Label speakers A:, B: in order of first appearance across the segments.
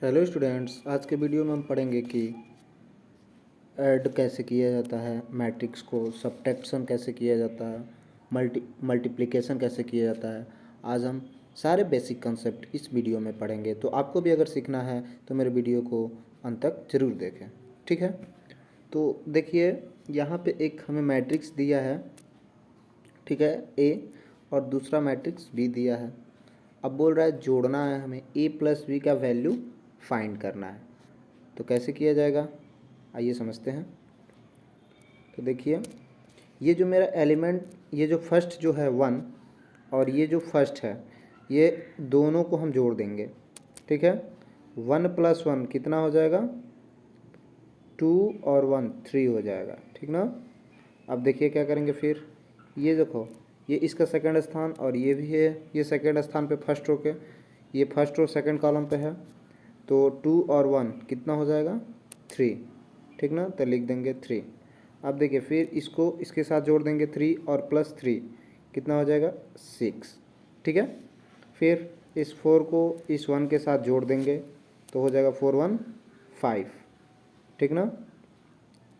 A: Hello students, आज के video में हम पढ़ेंगे कि ऐड कैसे किया जाता है, मैट्रिक्स को सब्ट्रैक्शन कैसे किया जाता है, मल्टीप्लिकेशन कैसे किया जाता है। आज हम सारे बेसिक कंसेप्ट इस वीडियो में पढ़ेंगे। तो आपको भी अगर सीखना है तो मेरे वीडियो को अंत तक ज़रूर देखें, ठीक है। तो देखिए, यहाँ पे एक हमें मैट्रिक्स दिया है, ठीक है, ए, और दूसरा मैट्रिक्स बी दिया है। अब बोल रहा है जोड़ना है, हमें ए प्लस बी का वैल्यू फाइंड करना है। तो कैसे किया जाएगा, आइए समझते हैं। तो देखिए, ये जो मेरा एलिमेंट, ये जो फर्स्ट जो है 1 और ये जो फर्स्ट है, ये दोनों को हम जोड़ देंगे, ठीक है। 1 + 1 कितना हो जाएगा, 2 और 1 3 हो जाएगा, ठीक ना। अब देखिए क्या करेंगे फिर, ये देखो, ये इसका सेकंड स्थान और ये भी है, ये सेकंड स्थान पे फर्स्ट रो के, ये फर्स्ट रो सेकंड कॉलम पे है। तो 2 और 1 कितना हो जाएगा, 3, ठीक ना। तो लिख देंगे 3। अब देखिए फिर इसको इसके साथ जोड़ देंगे 3 और +3 कितना हो जाएगा, 6, ठीक है। फिर इस 4 को इस 1 के साथ जोड़ देंगे तो हो जाएगा 4 1 5, ठीक ना।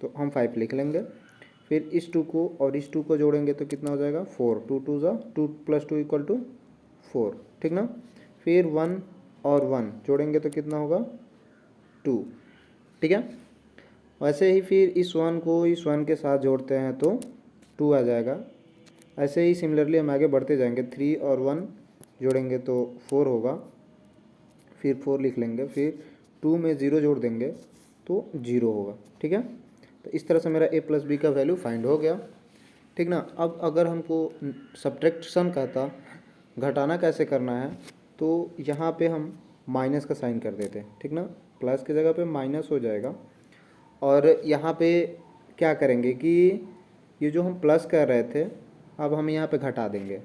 A: तो हम 5 लिख लेंगे। फिर इस 2 को और इस 2 को जोड़ेंगे तो कितना हो जाएगा, 4, 2 2 2 + 2 = 4, ठीक ना। फिर 1 और 1 जोड़ेंगे तो कितना होगा, 2, ठीक है। वैसे ही फिर इस 1 को इस 1 के साथ जोड़ते हैं तो 2 आ जाएगा। ऐसे ही सिमिलरली हम आगे बढ़ते जाएंगे, 3 और 1 जोड़ेंगे तो 4 होगा, फिर 4 लिख लेंगे। फिर 2 में 0 जोड़ देंगे तो 0 होगा, ठीक है। तो इस तरह से मेरा a + b का वैल्यू फाइंड हो गया, ठीक ना। अब अगर हमको सब्ट्रैक्शन कहता, घटाना कैसे करना है, तो यहाँ पे हम माइनस का साइन कर देते हैं, ठीक ना। प्लस की जगह पे माइनस हो जाएगा। और यहाँ पे क्या करेंगे कि ये जो हम प्लस कर रहे थे, अब हम यहाँ पे घटा देंगे।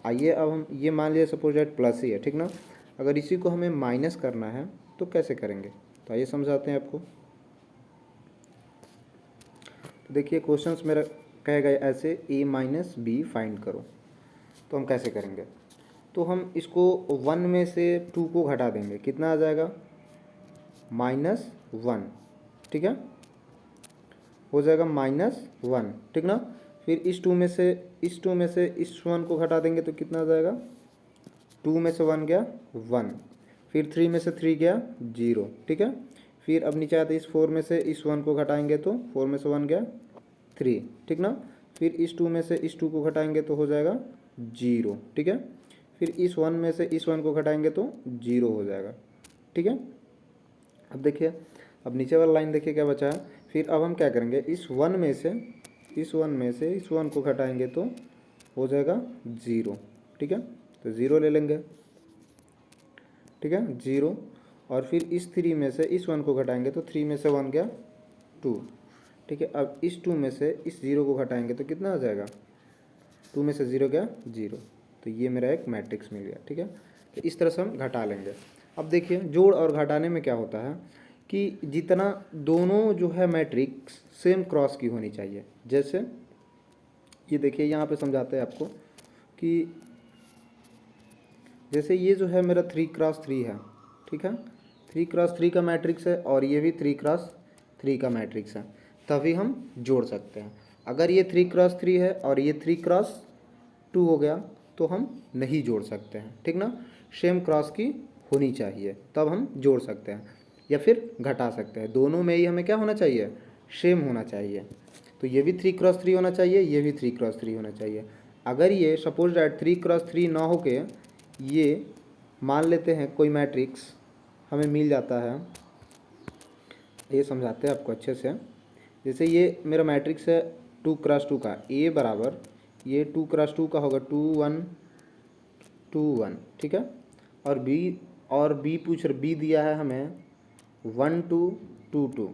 A: आइए अब हम ये मान लिया सपोज दैट प्लस ही है, ठीक ना। अगर इसी को हमें माइनस करना है तो कैसे करेंगे, तो आइए समझाते हैं आपको। तो देखिए, क्वेश्चंस मेरा कहेगा ऐसे, a - b फाइंड करो। तो हम कैसे करेंगे, तो हम इसको 1 में से 2 को घटा देंगे, कितना आ जाएगा, -1, ठीक है, हो जाएगा -1, ठीक ना। फिर इस 2 में से इस 1 को घटा देंगे तो कितना आ जाएगा, 2 में से 1 गया 1, फिर 3 में से 3 गया 0, ठीक है। फिर अब नीचे आते इस 4 में से इस 1 को घटाएंगे तो 4 में से 1 गया 3, ठीक ना। फिर इस 2 में से इस 2 को घटाएंगे तो हो जाएगा 0, ठीक है। फिर इस 1 में से इस 1 को घटाएंगे तो 0 हो जाएगा, ठीक है। अब देखिए, अब नीचे वाला लाइन देखिए क्या बचा है। फिर अब हम क्या करेंगे, इस 1 में से इस 1 को घटाएंगे तो हो जाएगा 0, ठीक है। तो 0 ले लेंगे, ठीक है, 0। और फिर इस 3 में से इस 1 को घटाएंगे तो 3 में से 1 गया 2, ठीक है। अब इस 2 में से इस 0 को घटाएंगे तो कितना आ जाएगा, 2 में से 0 गया 0। तो ये मेरा एक मैट्रिक्स मिल गया, ठीक है। तो इस तरह से हम घटा लेंगे। अब देखिए, जोड़ और घटाने में क्या होता है कि जितना दोनों जो है मैट्रिक्स सेम क्रॉस की होनी चाहिए। जैसे ये देखिए, यहाँ पे समझाते हैं आपको कि जैसे ये जो है मेरा 3x3 है, ठीक है, 3x3 का मैट्रिक्स है और ये भी 3x3 का मैट्रिक्स है, तभी हम जोड़ सकते हैं। अगर ये 3x3 है और ये 3x2 हो गया तो हम नहीं जोड़ सकते हैं, ठीक ना। सेम क्रॉस की होनी चाहिए तब हम जोड़ सकते हैं या फिर घटा सकते हैं। दोनों में ही हमें क्या होना चाहिए, सेम होना चाहिए। तो ये भी 3x3 होना चाहिए, ये भी 3x3 होना चाहिए। अगर ये सपोज दैट 3x3 ना हो के ये मान लेते हैं कोई मैट्रिक्स हमें मिल जाता है, ये समझाते हैं आपको अच्छे से। जैसे ये मेरा मैट्रिक्स है 2x2 का, a बराबर ये 2x2 का होगा 2 1 2 1, ठीक है। और b बी दिया है हमें 1 2 2 2।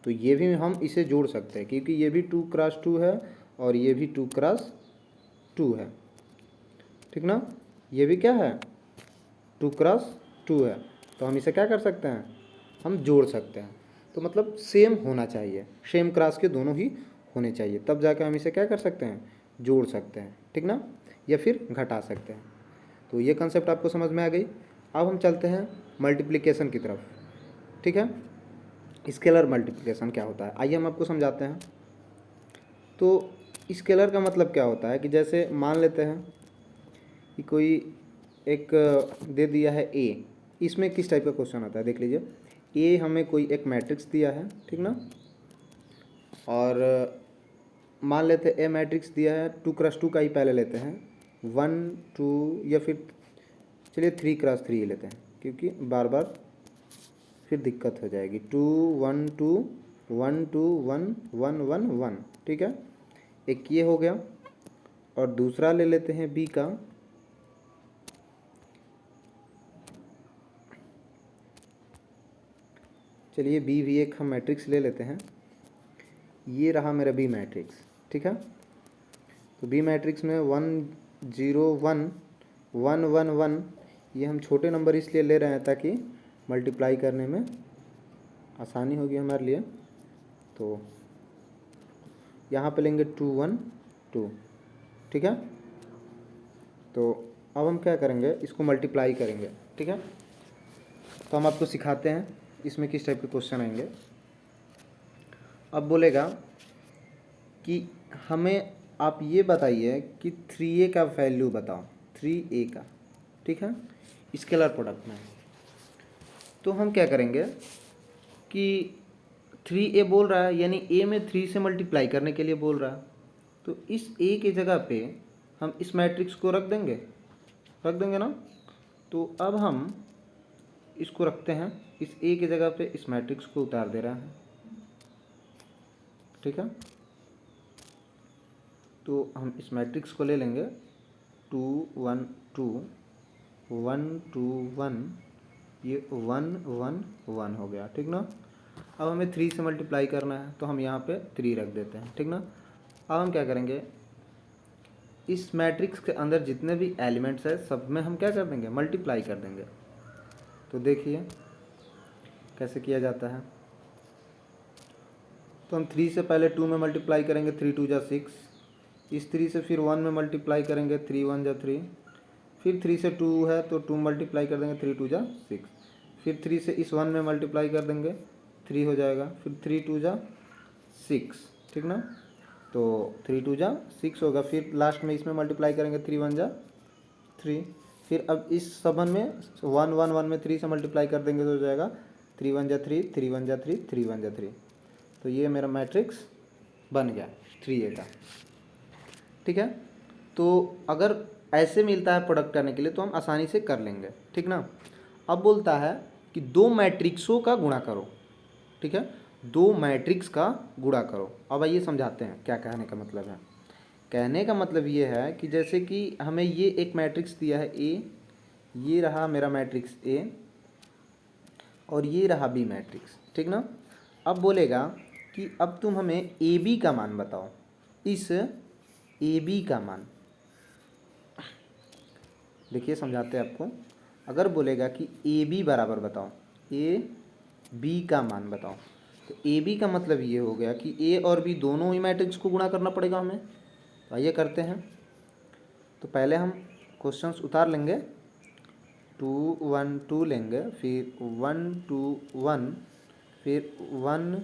A: तो ये भी हम इसे जोड़ सकते हैं क्योंकि ये भी 2x2 है और ये भी 2x2 है, ठीक ना। ये भी क्या है, 2x2 है। तो हम इसे क्या कर सकते हैं, हम जोड़ सकते हैं। तो मतलब सेम होना चाहिए, सेम क्रॉस के दोनों ही होने चाहिए, तब जाकर हम इसे क्या कर सकते हैं, जोड़ सकते हैं, ठीक ना, या फिर घटा सकते हैं। तो ये कंसेप्ट आपको समझ में आ गई। अब हम चलते हैं मल्टीप्लिकेशन की तरफ। ठीक है। स्केलर मल्टीप्लिकेशन क्या होता है, आइए हम आपको समझाते हैं। तो स्केलर का मतलब क्या होता है कि जैसे मान लेते हैं कि कोई एक दे दिया है ए, इसमें किस टाइप का क्वेश्चन आता है देख लीजिए। ए हमें कोई एक मैट्रिक्स दिया है, ठीक ना, और मान लेते हैं ए मैट्रिक्स दिया है 2x2 का ही पहले लेते हैं, 1 2 या फिर चलिए 3x3 लेते हैं क्योंकि बार बार फिर दिक्कत हो जाएगी। 2 1 2 1 2 1 1 1 1, ठीक है, एक ये हो गया। और दूसरा ले लेते हैं बी का, चलिए बी भी एक हम मैट्रिक्स ले लेते हैं, ये रहा मेरा बी मैट्रिक्स, ठीक है। तो बी मैट्रिक्स में 1 0 1 1 1 1, ये हम छोटे नंबर इसलिए ले रहे हैं ताकि मल्टीप्लाई करने में आसानी होगी हमारे लिए। तो यहाँ पे लेंगे 2 1 2, ठीक है। तो अब हम क्या करेंगे, इसको मल्टीप्लाई करेंगे, ठीक है। तो हम आपको सिखाते हैं इसमें किस टाइप के क्वेश्चन आएंगे। अब बोलेगा कि हमें आप ये बताइए कि 3a का वैल्यू बताओ, 3a का, ठीक है, स्केलर प्रोडक्ट में। तो हम क्या करेंगे कि 3a बोल रहा है, यानी a में 3 से मल्टीप्लाई करने के लिए बोल रहा है, तो इस a की जगह पे हम इस मैट्रिक्स को रख देंगे ना। तो अब हम इसको रखते हैं, इस a की जगह पे इस मैट्रिक्स को उतार दे रहा है, ठीक है। तो हम इस मैट्रिक्स को ले लेंगे 2 1 2 1 2 1, ये 1 1 1 हो गया, ठीक ना। अब हमें 3 से मल्टीप्लाई करना है तो हम यहाँ पे 3 रख देते हैं, ठीक ना। अब हम क्या करेंगे, इस मैट्रिक्स के अंदर जितने भी एलिमेंट्स हैं सब में हम क्या कर देंगे, मल्टीप्लाई कर देंगे। तो देखिए कैसे किया जाता है। तो हम 3 से पहले 2 में मल्टीप्लाई करेंगे, 3 2 जा 6, इस 3 से फिर 1 में मल्टीप्लाई करेंगे, 3 1 जा 3, फिर 3 से 2 है तो 2 मल्टीप्लाई कर देंगे, 3 2 जा 6, फिर 3 से इस 1 में मल्टीप्लाई कर देंगे, 3 हो जाएगा, फिर 3 2 जा 6, ठीक ना। तो 3 2 जा 6 होगा, फिर लास्ट में इसमें मल्टीप्लाई करेंगे, 3 1 जा 3, फिर अब इस सबन में 1 1 1 में 3 से मल्टीप्लाई कर देंगे तो हो जाएगा 3 1 जा 3 3 1 जा 3 3 1 जा 3। तो ये मेरा मैट्रिक्स बन गया 3a का, ठीक है। तो अगर ऐसे मिलता है प्रोडक्ट करने के लिए तो हम आसानी से कर लेंगे, ठीक ना। अब बोलता है कि दो मैट्रिक्सों का गुणा करो, ठीक है, दो मैट्रिक्स का गुणा करो। अब आइए समझाते हैं क्या कहने का मतलब है। कहने का मतलब ये है कि जैसे कि हमें ये एक मैट्रिक्स दिया है ए, ये रहा मेरा मैट्रिक्स ए और ये रहा बी मैट्रिक्स, ठीक ना। अब बोलेगा कि अब तुम हमें ए बी का मान बताओ, इस ए बी का मान। देखिए समझाते हैं आपको। अगर बोलेगा कि ए बी बराबर बताओ, ए बी का मान बताओ, तो ए बी का मतलब ये हो गया कि ए और बी दोनों ही मैट्रिक्स को गुणा करना पड़ेगा हमें। तो आइए करते हैं। तो पहले हम क्वेश्चंस उतार लेंगे, 2 1 2 लेंगे, फिर 1 2 1, फिर 1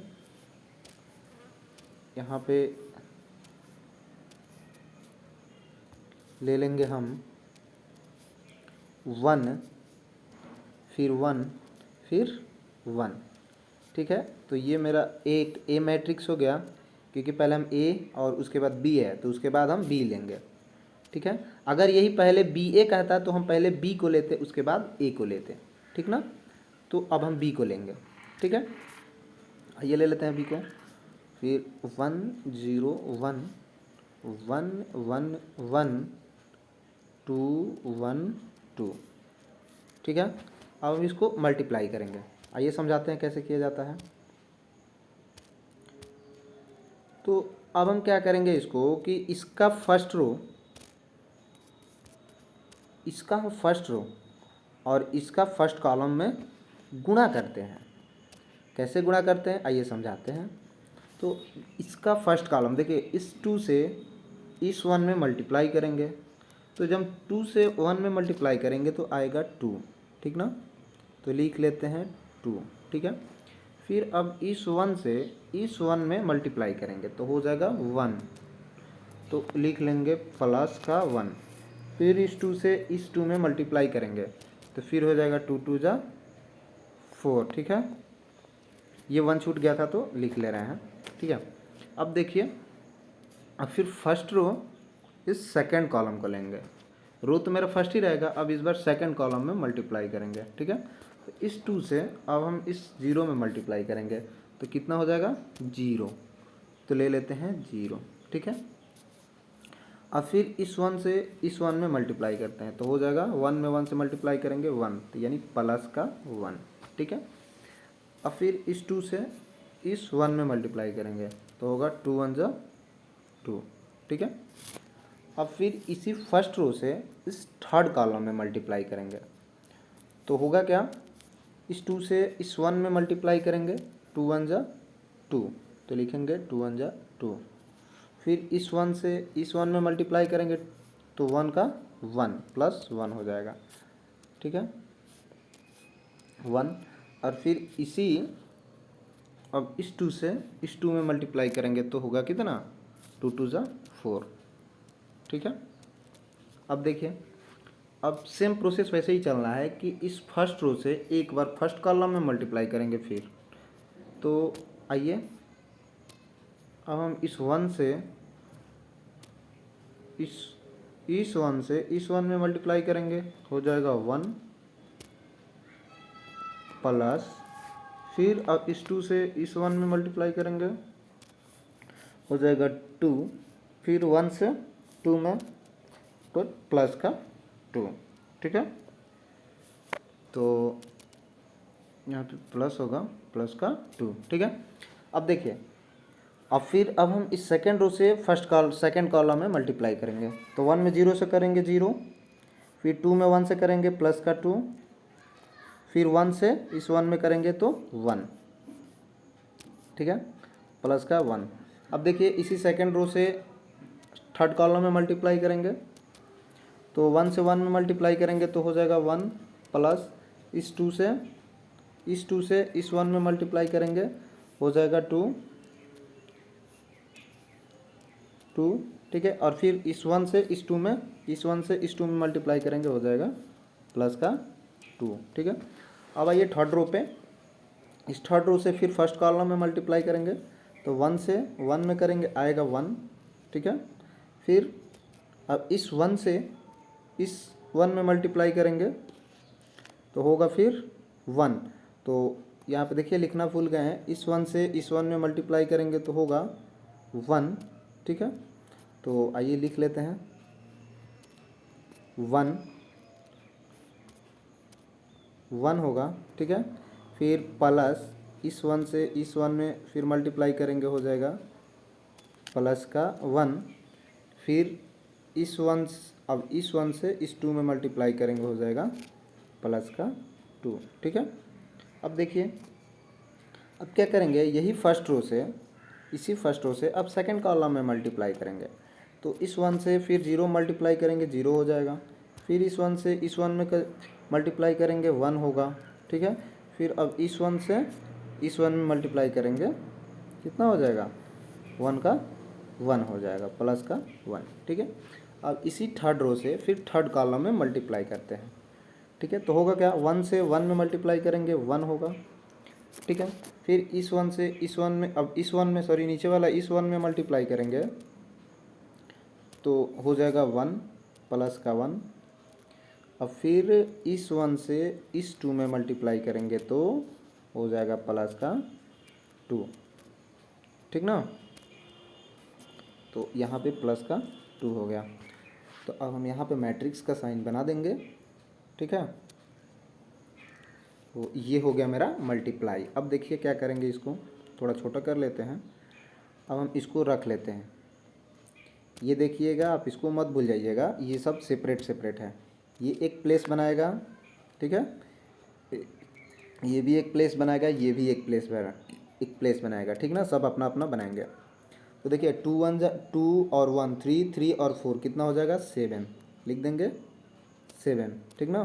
A: यहाँ पे ले लेंगे हम 1, फिर 1, फिर 1, ठीक है। तो ये मेरा एक ए मैट्रिक्स हो गया, क्योंकि पहले हम ए और उसके बाद बी है तो उसके बाद हम बी लेंगे, ठीक है। अगर यही पहले बी ए कहता तो हम पहले बी को लेते उसके बाद ए को लेते, ठीक ना। तो अब हम बी को लेंगे, ठीक है। ये ले लेते हैं बी को, फिर 1 0 1 1 1 1 2 1 2, ठीक है। अब हम इसको मल्टीप्लाई करेंगे। आइए समझाते हैं कैसे किया जाता है। तो अब हम क्या करेंगे इसको कि इसका फर्स्ट रो और इसका फर्स्ट कॉलम में गुणा करते हैं। कैसे गुणा करते हैं आइए समझाते हैं। तो इसका फर्स्ट कॉलम देखिए, इस 2 से इस 1 में मल्टीप्लाई करेंगे, तो जब 2 से 1 में मल्टीप्लाई करेंगे तो आएगा 2, ठीक ना। तो लिख लेते हैं 2, ठीक है। फिर अब इस 1 से इस 1 में मल्टीप्लाई करेंगे तो हो जाएगा 1, तो लिख लेंगे प्लस का 1। फिर इस 2 से इस 2 में मल्टीप्लाई करेंगे तो फिर हो जाएगा 2 2 जा 4, ठीक है। ये 1 छूट गया था तो लिख ले रहे हैं, ठीक है। अब देखिए, अब फिर फर्स्ट रो इस सेकंड कॉलम को लेंगे, रो तो मेरा फर्स्ट ही रहेगा, अब इस बार सेकंड कॉलम में मल्टीप्लाई करेंगे, ठीक है। तो इस 2 से अब हम इस 0 में मल्टीप्लाई करेंगे तो कितना हो जाएगा 0, तो ले लेते हैं 0, ठीक है। अब फिर इस 1 से इस 1 में मल्टीप्लाई करते हैं तो हो जाएगा 1 में 1 से मल्टीप्लाई करेंगे 1, तो यानी प्लस का 1, ठीक है। अब फिर इस 2 से इस 1 में मल्टीप्लाई करेंगे तो होगा 2 1 जा 2, ठीक है। अब फिर इसी फर्स्ट रो से इस थर्ड कॉलम में मल्टीप्लाई करेंगे तो होगा क्या, इस 2 से इस 1 में मल्टीप्लाई करेंगे 2 1 जा 2, तो लिखेंगे 2 1 जा 2। फिर इस 1 से इस 1 में मल्टीप्लाई करेंगे तो 1 का 1 प्लस 1 हो जाएगा, ठीक है 1। और फिर इसी अब इस 2 से इस 2 में मल्टीप्लाई करेंगे तो होगा कितना 2 2 जा 4, ठीक है। अब देखिए, अब सेम प्रोसेस वैसे ही चलना है कि इस फर्स्ट रो से एक बार फर्स्ट कॉलम में मल्टीप्लाई करेंगे फिर, तो आइए अब हम इस 1 से इस 1 से इस 1 में मल्टीप्लाई करेंगे हो जाएगा 1 प्लस, फिर अब इस 2 से इस 1 में मल्टीप्लाई करेंगे हो जाएगा 2, फिर 1 से 2 में तो प्लस का 2, ठीक है। तो यहाँ पे प्लस होगा प्लस का 2, ठीक है। अब देखिए, अब फिर अब हम इस सेकेंड रो से सेकेंड कॉलम में मल्टीप्लाई करेंगे तो 1 में 0 से करेंगे 0, फिर 2 में 1 से करेंगे प्लस का 2, फिर 1 से इस 1 में करेंगे तो 1, ठीक है प्लस का 1। अब देखिए, इसी सेकेंड रो से थर्ड कॉलम में मल्टीप्लाई करेंगे तो 1 से 1 में मल्टीप्लाई करेंगे तो हो जाएगा 1 प्लस इस 2 से इस 1 में मल्टीप्लाई करेंगे हो जाएगा 2 2, ठीक है। और फिर इस 1 से इस 2 में मल्टीप्लाई करेंगे हो जाएगा प्लस का 2, ठीक है। अब आइए थर्ड रो पे, इस थर्ड रो से फिर फर्स्ट कॉलम में मल्टीप्लाई करेंगे तो 1 से 1 में करेंगे आएगा 1, ठीक है। फिर अब इस 1 से इस 1 में मल्टीप्लाई करेंगे तो होगा फिर 1, तो यहाँ पे देखिए लिखना भूल गए हैं, इस 1 से इस 1 में मल्टीप्लाई करेंगे तो होगा 1, ठीक है। तो आइए लिख लेते हैं 1 होगा, ठीक है। फिर प्लस इस 1 से इस 1 में फिर मल्टीप्लाई करेंगे हो जाएगा प्लस का 1, फिर इस 1 अब इस 1 से इस 2 में मल्टीप्लाई करेंगे हो जाएगा प्लस का 2, ठीक है। अब देखिए, अब क्या करेंगे, यही फर्स्ट रो से इसी फर्स्ट रो से अब सेकंड कॉलम में मल्टीप्लाई करेंगे तो इस 1 से फिर 0 मल्टीप्लाई करेंगे 0 हो जाएगा, फिर इस 1 से इस 1 में मल्टीप्लाई करेंगे 1 होगा, ठीक है। फिर अब इस 1 से इस 1 में मल्टीप्लाई करेंगे कितना हो जाएगा 1 का 1 हो जाएगा प्लस का 1, ठीक है। अब इसी थर्ड रो से फिर थर्ड कॉलम में मल्टीप्लाई करते हैं, ठीक है। तो होगा क्या, 1 से 1 में मल्टीप्लाई करेंगे 1 होगा, ठीक है। फिर इस 1 से इस 1 में अब इस 1 में सॉरी नीचे वाला इस 1 में मल्टीप्लाई करेंगे तो हो जाएगा 1 प्लस का 1। अब फिर इस 1 से इस 2 में मल्टीप्लाई करेंगे तो हो जाएगा प्लस का 2, ठीक ना। तो यहाँ पे प्लस का 2 हो गया। तो अब हम यहाँ पे मैट्रिक्स का साइन बना देंगे, ठीक है। तो ये हो गया मेरा मल्टीप्लाई। अब देखिए क्या करेंगे, इसको थोड़ा छोटा कर लेते हैं। अब हम इसको रख लेते हैं, ये देखिएगा आप इसको मत भूल जाइएगा, ये सब सेपरेट सेपरेट है। ये एक प्लेस बनाएगा, ठीक है, ये भी एक प्लेस बनाएगा, ये भी एक प्लेस बनाएगा, ठीक ना। सब अपना अपना बनाएंगे। तो देखिए 2 1 2 और 1 3 3 और 4 कितना हो जाएगा 7, लिख देंगे 7, ठीक ना।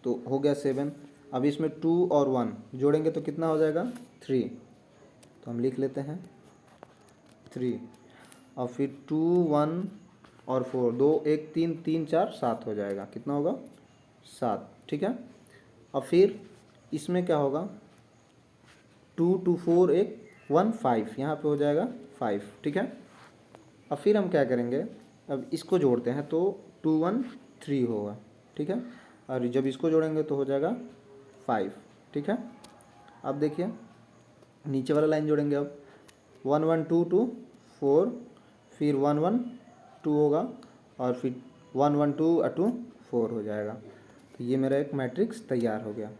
A: तो हो गया 7। अब इसमें 2 और 1 जोड़ेंगे तो कितना हो जाएगा 3, तो हम लिख लेते हैं 3। और फिर 2 1 और 4, 2 1 3 3 4 7 हो जाएगा, कितना होगा 7, ठीक है। अब फिर इसमें क्या होगा 2 2 4 1 1 5, यहाँ पे हो जाएगा 5, ठीक है। अब फिर हम क्या करेंगे, अब इसको जोड़ते हैं तो 2 1 3 होगा, ठीक है। और जब इसको जोड़ेंगे तो हो जाएगा 5, ठीक है। अब देखिए नीचे वाला लाइन जोड़ेंगे, अब 1 1 2 2 4, फिर 1 1 2 होगा, और फिर 1 1 2 2 4 हो जाएगा। तो ये मेरा एक मैट्रिक्स तैयार हो गया,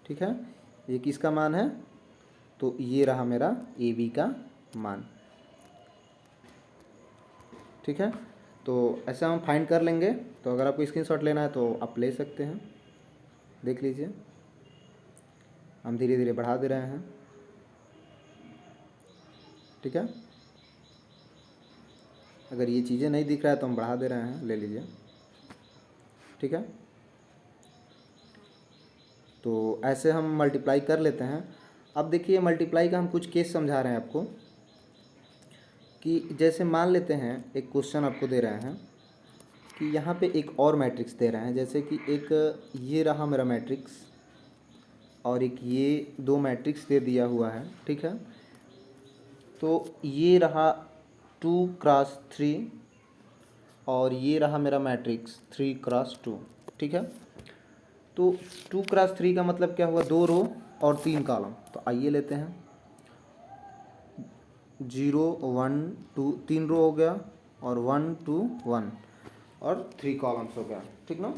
A: ठीक है। ये किसका मान है, तो ये रहा मेरा ए बी का मान, ठीक है। तो ऐसे हम फाइंड कर लेंगे। तो अगर आपको स्क्रीनशॉट लेना है तो आप ले सकते हैं, देख लीजिए। हम धीरे धीरे बढ़ा दे रहे हैं, ठीक है। अगर ये चीज़ें नहीं दिख रहा है तो हम बढ़ा दे रहे हैं, ले लीजिए, ठीक है। तो ऐसे हम मल्टीप्लाई कर लेते हैं। अब देखिए मल्टीप्लाई का हम कुछ केस समझा रहे हैं आपको, कि जैसे मान लेते हैं एक क्वेश्चन आपको दे रहे हैं कि यहाँ पे एक और मैट्रिक्स दे रहे हैं, जैसे कि एक ये रहा मेरा मैट्रिक्स और एक ये, दो मैट्रिक्स दे दिया हुआ है, ठीक है। तो ये रहा 2 क्रॉस 3 और ये रहा मेरा मैट्रिक्स 3 क्रॉस 2, ठीक है। तो 2 क्रॉस 3 का मतलब क्या हुआ, 2 रो और 3 कॉलम। तो आइए लेते हैं 0 1 2, 3 रो हो गया, और 1 2 1 और 3 कॉलम्स हो गया, ठीक ना।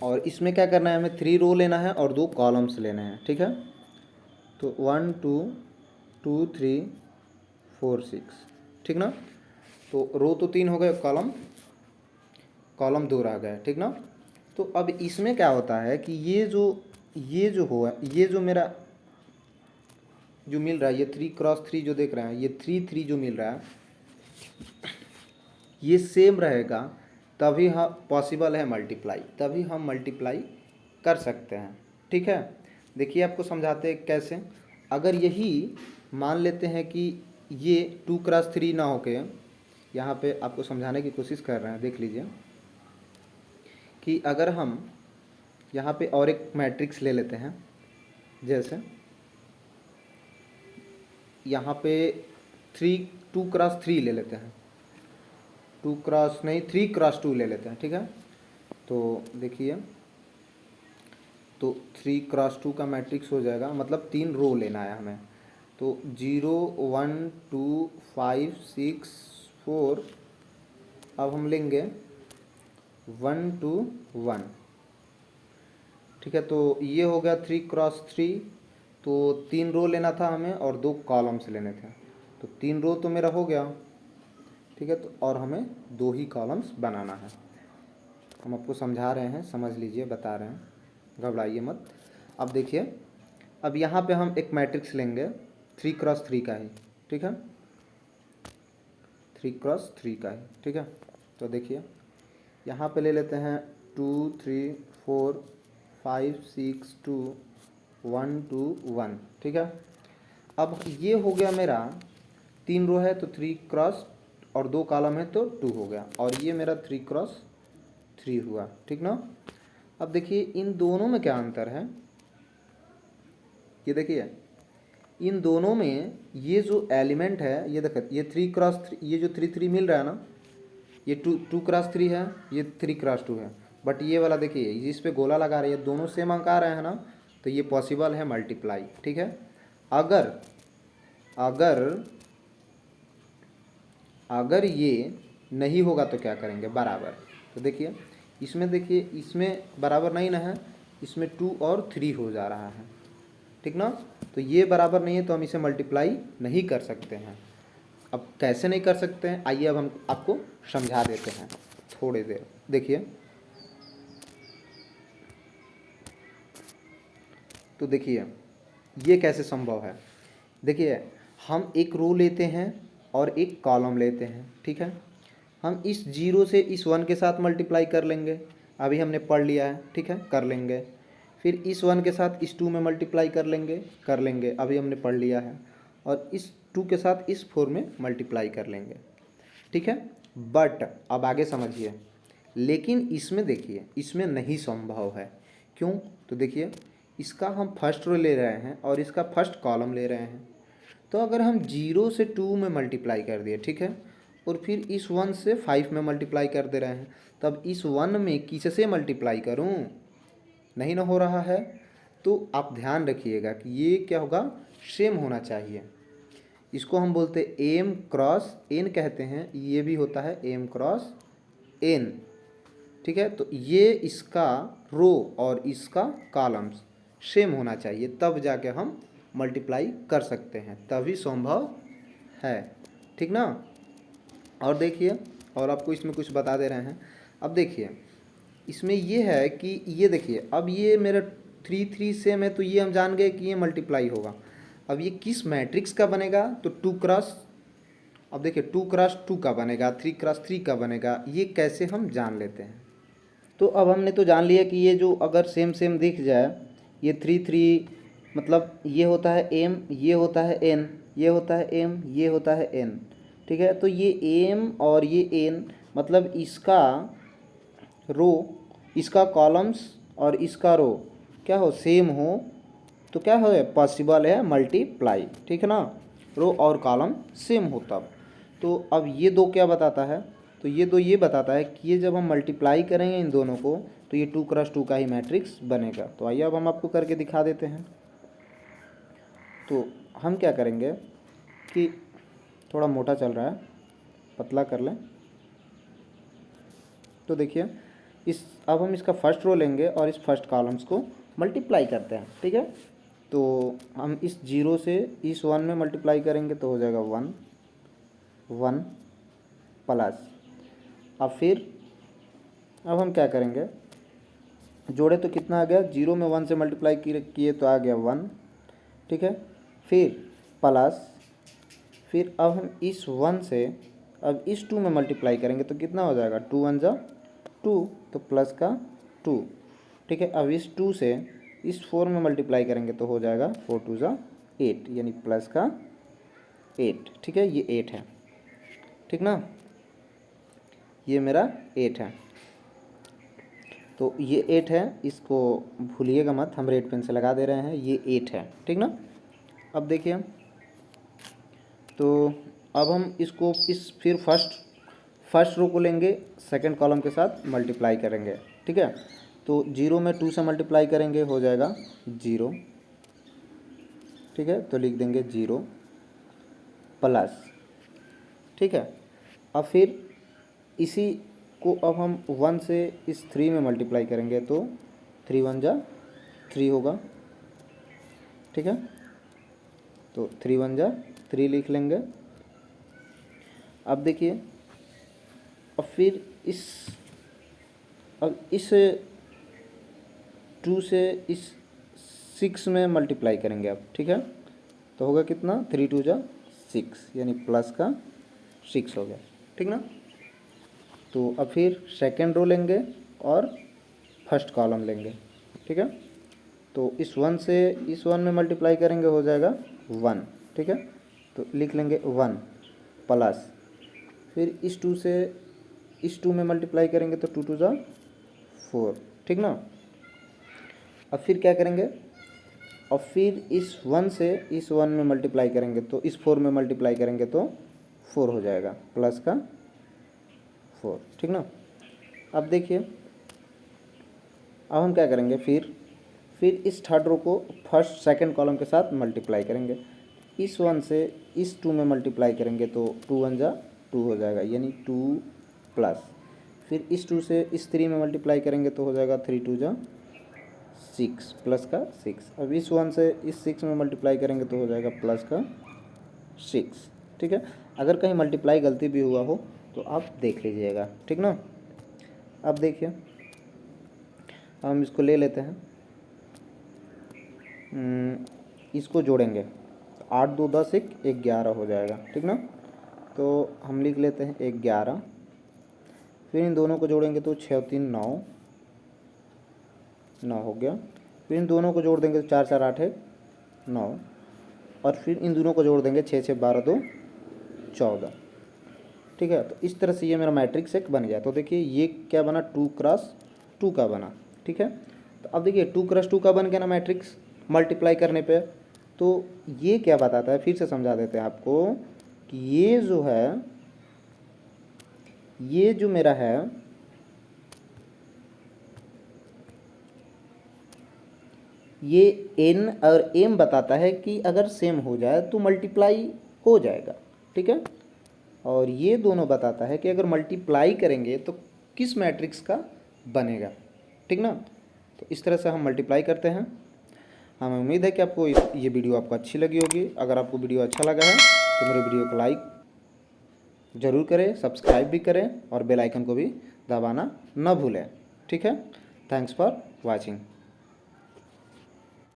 A: और इसमें क्या करना है, हमें 3 रो लेना है और 2 कॉलम्स लेने हैं, ठीक है। तो 1 2 2 3 4 6, ठीक ना। तो रो तो 3 हो गए, कॉलम 2 रह गए, ठीक ना। तो अब इसमें क्या होता है कि ये जो मेरा जो मिल रहा है, ये 3 क्रॉस 3 जो देख रहे हैं, ये 3 3 जो मिल रहा है, ये सेम रहेगा, तभी हम पॉसिबल है मल्टीप्लाई, तभी हम मल्टीप्लाई कर सकते हैं, ठीक है। देखिए आपको समझाते हैं कैसे। अगर यही मान लेते हैं कि ये 2 क्रॉस 3 ना होके, यहाँ पे आपको समझाने की कोशिश कर रहे हैं, देख लीजिए कि अगर हम यहाँ पे और एक मैट्रिक्स ले लेते हैं, जैसे यहाँ पे 2 क्रॉस 3 ले लेते हैं, 3 क्रॉस 2 ले लेते हैं, ठीक है। तो देखिए, तो 3 क्रॉस 2 का मैट्रिक्स हो जाएगा, मतलब 3 रो लेना है हमें। तो 0 1 2 5 6 4, अब हम लेंगे 1 2 1, ठीक है। तो ये हो गया 3 क्रॉस 3, तो 3 रो लेना था हमें और 2 कॉलम्स लेने थे। तो 3 रो तो मेरा हो गया, ठीक है। तो और हमें 2 ही कॉलम्स बनाना है। हम आपको समझा रहे हैं, समझ लीजिए, बता रहे हैं, घबराइए मत। अब देखिए, अब यहाँ पे हम एक मैट्रिक्स लेंगे 3 क्रॉस 3 का ही, ठीक है, 3 क्रॉस 3 का ही, ठीक है। तो देखिए यहाँ पे ले लेते हैं 2 3 4 5 6 2 1 2 1, ठीक है। अब ये हो गया मेरा 3 रो है तो 3 क्रॉस, और 2 कॉलम है तो 2 हो गया, और ये मेरा 3 क्रॉस 3 हुआ, ठीक ना। अब देखिए इन दोनों में क्या अंतर है, ये देखिए इन दोनों में ये जो एलिमेंट है, ये देखिए ये 3 क्रॉस 3, ये जो 3 3 मिल रहा है ना, ये 2 क्रॉस 3 है, ये 3 क्रॉस 2 है। बट ये वाला देखिए जिस पे गोला लगा रही है, दोनों सेम अंक आ रहे हैं ना, तो ये पॉसिबल है मल्टीप्लाई, ठीक है। अगर अगर अगर ये नहीं होगा तो क्या करेंगे, बराबर। तो देखिए इसमें बराबर नहीं ना है, इसमें 2 और 3 हो जा रहा है, ठीक ना। तो ये बराबर नहीं है, तो हम इसे मल्टीप्लाई नहीं कर सकते हैं। अब कैसे नहीं कर सकते हैं, आइए अब हम आपको समझा देते हैं थोड़ी देर। देखिए, तो देखिए ये कैसे संभव है। देखिए हम एक रो लेते हैं और एक कॉलम लेते हैं, ठीक है। हम इस 0 से इस 1 के साथ मल्टीप्लाई कर लेंगे, अभी हमने पढ़ लिया है, ठीक है, कर लेंगे। फिर इस 1 के साथ इस 2 में मल्टीप्लाई कर लेंगे अभी हमने पढ़ लिया है, और इस 2 के साथ इस 4 में मल्टीप्लाई कर लेंगे, ठीक है। बट अब आगे समझिए, लेकिन इसमें देखिए, इसमें नहीं संभव है। क्यों? तो देखिए, इसका हम फर्स्ट रो ले रहे हैं और इसका फर्स्ट कॉलम ले रहे हैं। तो अगर हम 0 से 2 में मल्टीप्लाई कर दिए, ठीक है, और फिर इस 1 से 5 में मल्टीप्लाई कर दे रहे हैं, तब इस 1 में किससे मल्टीप्लाई करूं? नहीं ना हो रहा है। तो आप ध्यान रखिएगा कि ये क्या होगा, सेम होना चाहिए। इसको हम बोलते हैं एम क्रॉस एन कहते हैं, ये भी होता है एम क्रॉस एन, ठीक है। तो ये इसका रो और इसका कॉलम्स सेम होना चाहिए, तब जाके हम मल्टीप्लाई कर सकते हैं, तभी संभव है, ठीक ना। और देखिए, और आपको इसमें कुछ बता दे रहे हैं। अब देखिए, इसमें ये है कि ये देखिए, अब ये मेरा 3 3 सेम है, तो ये हम जान गए कि ये मल्टीप्लाई होगा। अब ये किस मैट्रिक्स का बनेगा? तो 2 क्रॉस, अब देखिए 2 क्रॉस 2 का बनेगा, 3 क्रॉस 3 का बनेगा। ये कैसे हम जान लेते हैं? तो अब हमने तो जान लिया कि ये जो अगर सेम सेम दिख जाए, ये 3 3 मतलब ये होता है एम, ये होता है एन, ये होता है एम, ये होता है एन, ठीक है। तो ये एम और ये एन मतलब इसका रो, इसका कॉलम्स और इसका रो क्या हो, सेम हो, तो क्या हो, पॉसिबल है मल्टीप्लाई, ठीक है ना। रो और कॉलम सेम हो तब। तो अब ये दो क्या बताता है? तो ये दो ये बताता है कि ये जब हम मल्टीप्लाई करेंगे इन दोनों को, तो ये 2 क्रॉस 2 का ही मैट्रिक्स बनेगा। तो आइए अब हम आपको करके दिखा देते हैं। तो हम क्या करेंगे कि थोड़ा मोटा चल रहा है, पतला कर लें। तो देखिए, अब हम इसका फर्स्ट रो लेंगे और इस फर्स्ट कॉलम्स को मल्टीप्लाई करते हैं, ठीक है। तो हम इस 0 से इस 1 में मल्टीप्लाई करेंगे तो हो जाएगा 1 1 प्लस। अब हम क्या करेंगे, जोड़े तो कितना आ गया, 0 में 1 से मल्टीप्लाई किए तो आ गया 1, ठीक है। फिर प्लस, फिर अब हम इस 1 से अब इस 2 में मल्टीप्लाई करेंगे तो कितना हो जाएगा, 2 1 जा 2, तो प्लस का 2, ठीक है। अब इस 2 से इस 4 में मल्टीप्लाई करेंगे तो हो जाएगा 4 2 जा 8, यानी प्लस का 8, ठीक है। ये 8 है, ठीक ना, ये मेरा 8 है। तो ये 8 है, इसको भूलिएगा मत, हम रेड पेन से लगा दे रहे हैं, ये 8 है, ठीक ना। अब देखिए, तो अब हम इसको इस फिर फर्स्ट रो को लेंगे, सेकंड कॉलम के साथ मल्टीप्लाई करेंगे, ठीक है। तो 0 में 2 से मल्टीप्लाई करेंगे हो जाएगा 0, ठीक है। तो लिख देंगे 0 प्लस, ठीक है। अब फिर इसी को अब हम 1 से इस 3 में मल्टीप्लाई करेंगे तो 3 1 जा 3 होगा, ठीक है। तो 3 1 जा 3 लिख लेंगे। अब देखिए, अब फिर अब इस 2 से इस 6 में मल्टीप्लाई करेंगे अब, ठीक है। तो होगा कितना, 3 2 जा 6, यानी प्लस का 6 हो गया, ठीक ना। तो अब फिर सेकेंड रो लेंगे और फर्स्ट कॉलम लेंगे, ठीक है। तो इस 1 से इस 1 में मल्टीप्लाई करेंगे हो जाएगा 1, ठीक है। तो लिख लेंगे 1 प्लस, फिर इस 2 से इस 2 में मल्टीप्लाई करेंगे तो 2 2 जा 4, ठीक ना। अब फिर क्या करेंगे, और फिर इस 1 से इस 1 में मल्टीप्लाई करेंगे तो इस 4 में मल्टीप्लाई करेंगे तो 4 हो जाएगा, प्लस का 4, ठीक ना। अब देखिए, अब हम क्या करेंगे, फिर इस थर्ड रो को फर्स्ट सेकंड कॉलम के साथ मल्टीप्लाई करेंगे। इस 1 से इस 2 में मल्टीप्लाई करेंगे तो 2 1 जा 2 हो जाएगा, यानी 2 प्लस, फिर इस 2 से इस 3 में मल्टीप्लाई करेंगे तो हो जाएगा 3 2 जा 6, प्लस का 6। अब इस 1 से इस 6 में मल्टीप्लाई करेंगे तो हो जाएगा प्लस का 6, ठीक है। अगर कहीं मल्टीप्लाई गलती भी हुआ हो तो आप देख लीजिएगा, ठीक ना। अब देखिए, हम इसको ले लेते हैं, इसको जोड़ेंगे, 8 2 10 1 11 हो जाएगा, ठीक ना। तो हम लिख लेते हैं 11, फिर इन दोनों को जोड़ेंगे तो 6 3 9 9 हो गया, फिर इन दोनों को जोड़ देंगे तो 4 4 8 है 9, और फिर इन दोनों को जोड़ देंगे 6 6 12 2 14। ठीक है, तो इस तरह से ये मेरा मैट्रिक्स एक बन गया। तो देखिए ये क्या बना, 2x2 का बना। ठीक है, तो अब देखिए 2x2 का बन गया ना मैट्रिक्स मल्टीप्लाई करने पे। तो ये क्या बताता है, फिर से समझा देते हैं आपको कि ये जो है, ये जो मेरा है, ये n और m बताता है कि अगर सेम हो जाए तो मल्टीप्लाई हो जाएगा। ठीक है, और ये दोनों बताता है कि अगर मल्टीप्लाई करेंगे तो किस मैट्रिक्स का बनेगा। ठीक ना, तो इस तरह से हम मल्टीप्लाई करते हैं। हमें उम्मीद है कि आपको ये वीडियो आपको अच्छी लगी होगी। अगर आपको वीडियो अच्छा लगा है तो मेरे वीडियो को लाइक ज़रूर करें, सब्सक्राइब भी करें और बेल आइकन को भी दबाना न भूलें। ठीक है, थैंक्स फॉर वॉचिंग।